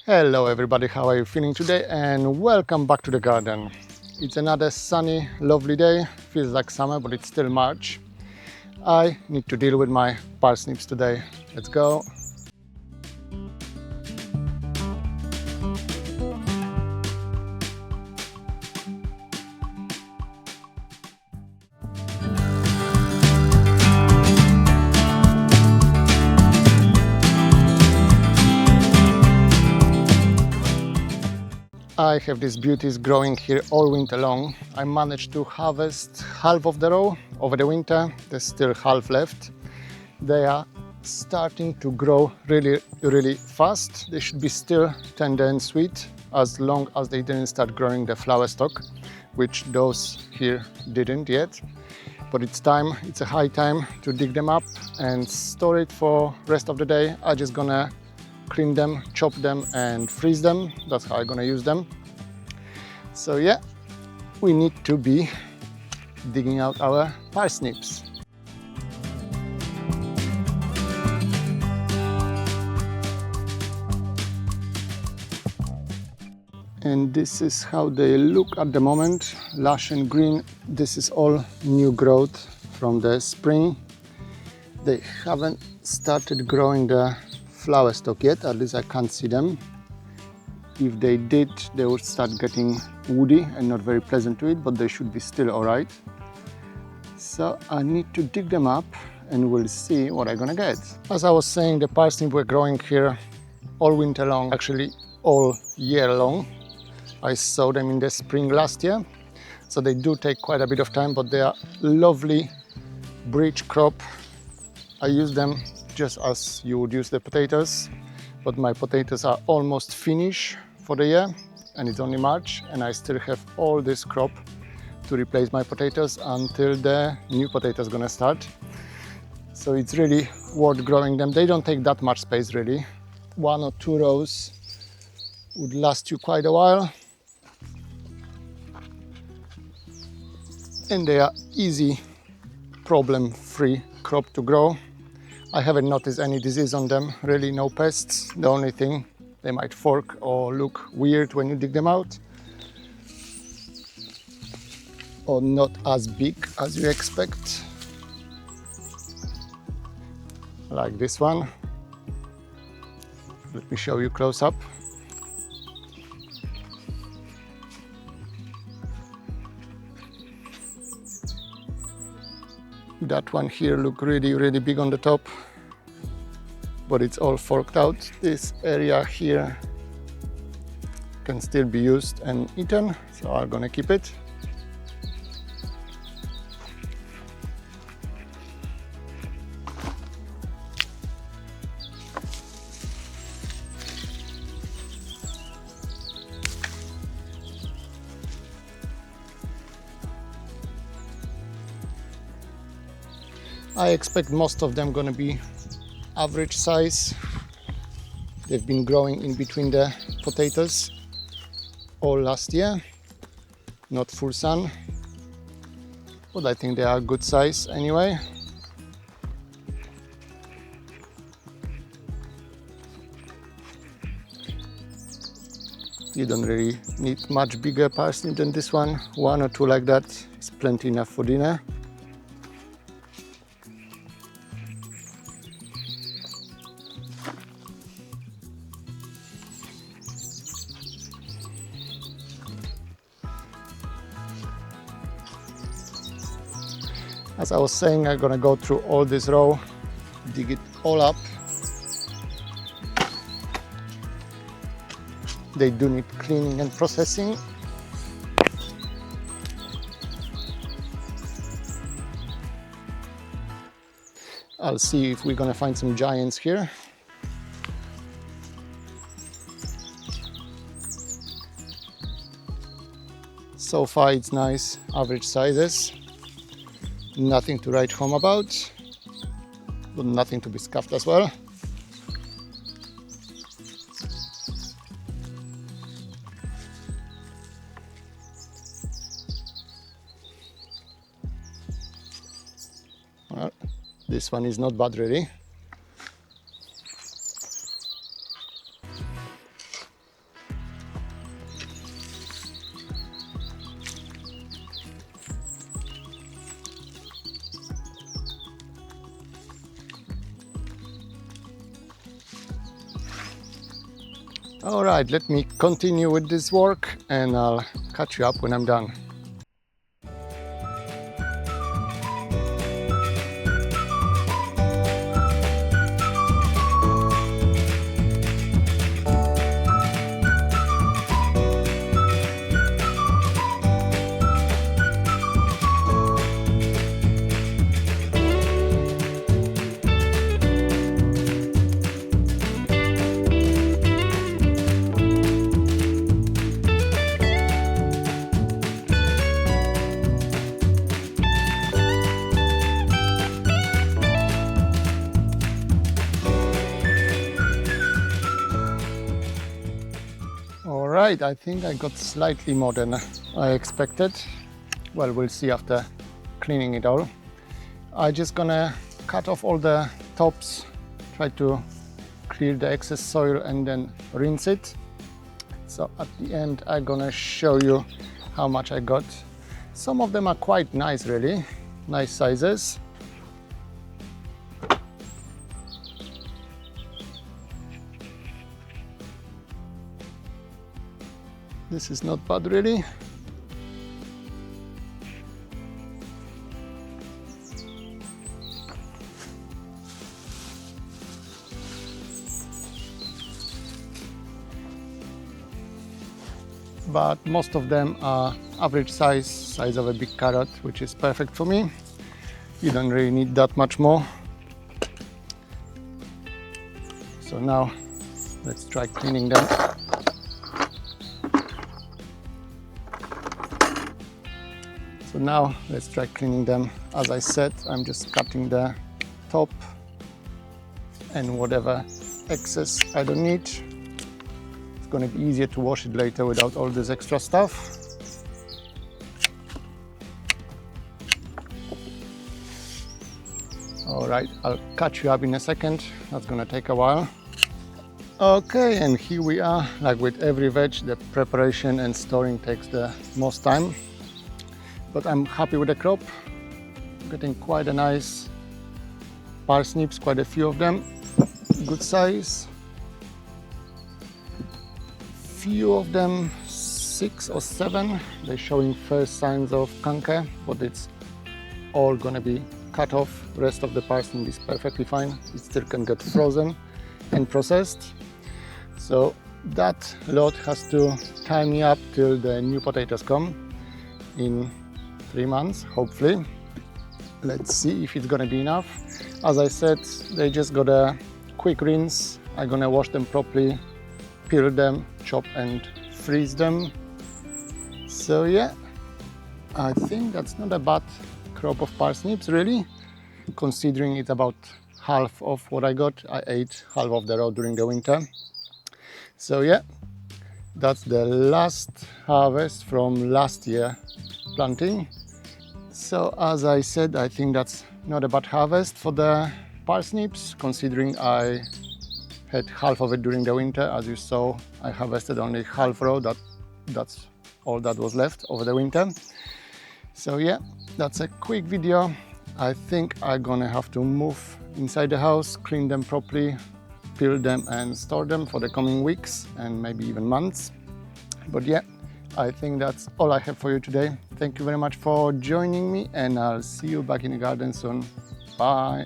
Hello everybody, how are you feeling today? And welcome back to the garden. It's another sunny, lovely day. Feels like summer, but it's still March. I need to deal with my parsnips today. Let's go. I have these beauties growing here all winter long. I managed to harvest half of the row over the winter. There's still half left. They are starting to grow really fast. They should be still tender and sweet as long as they didn't start growing the flower stalk, which those here didn't yet. But it's time, it's a high time to dig them up and store it for rest of the day. I'm just gonna clean them, chop them and freeze them. That's how I'm gonna use them. So yeah, we need to be digging out our parsnips. And this is how they look at the moment, lush and green. This is all new growth from the spring. They haven't started growing the flower stalk yet, at least I can't see them. If they did, they would start getting woody and not very pleasant to eat, but they should be still all right. So I need to dig them up and we'll see what I'm gonna get. As I was saying, the parsnips were growing here all winter long, actually all year long. I sowed them in the spring last year, so they do take quite a bit of time, but they are lovely bridge crop. I use them just as you would use the potatoes, but my potatoes are almost finished for the year and it's only March and I still have all this crop to replace my potatoes until the new potatoes gonna start. So it's really worth growing them. They don't take that much space really. 1 or 2 rows would last you quite a while. And they are easy, problem-free crop to grow. I haven't noticed any disease on them, really no pests. The only thing, they might fork or look weird when you dig them out, or not as big as you expect, like this one. Let me show you close up. That one here look really big on the top, but it's all forked out. This area here can still be used and eaten, so I'm gonna keep it. I expect most of them gonna be average size. They've been growing in between the potatoes all last year, not full sun, but I think they are good size anyway. You don't really need much bigger parsnip than this one. 1 or 2 like that is plenty enough for dinner. As I was saying, I'm gonna go through all this row, dig it all up. They do need cleaning and processing. I'll see if we're gonna find some giants here. So far it's nice, average sizes. Nothing to write home about, but nothing to be scuffed as well. Well, this one is not bad really. All right, let me continue with this work and I'll catch you up when I'm done. All right, I think I got slightly more than I expected. Well, we'll see after cleaning it all. I'm just gonna cut off all the tops, try to clear the excess soil and then rinse it. So at the end, I'm gonna show you how much I got. Some of them are quite nice, really, nice sizes. This is not bad, really. But most of them are average size of a big carrot, which is perfect for me. You don't really need that much more. So now let's try cleaning them. So now let's try cleaning them. As I said, I'm just cutting the top and whatever excess I don't need. It's going to be easier to wash it later without all this extra stuff. All right, I'll catch you up in a second. That's going to take a while. Okay, and here we are. Like with every veg, the preparation and storing takes the most time. But I'm happy with the crop. Getting quite a nice parsnips, quite a few of them. Good size. Few of them, 6 or 7, they're showing first signs of canker, but it's all gonna be cut off. The rest of the parsnip is perfectly fine. It still can get frozen and processed. So that lot has to tie me up till the new potatoes come in 3 months, hopefully. Let's see if it's gonna be enough. As I said, they just got a quick rinse. I'm gonna wash them properly, peel them, chop and freeze them. So yeah, I think that's not a bad crop of parsnips, really, considering it's about half of what I got. I ate half of the row during the winter. So yeah, that's the last harvest from last year planting. So as I said, I think that's not a bad harvest for the parsnips, considering I had half of it during the winter. As you saw, I harvested only half row. That's all that was left over the winter. So yeah, that's a quick video. I think I'm gonna have to move inside the house, clean them properly, peel them and store them for the coming weeks and maybe even months. But yeah, I think that's all I have for you today. Thank you very much for joining me, and I'll see you back in the garden soon. Bye.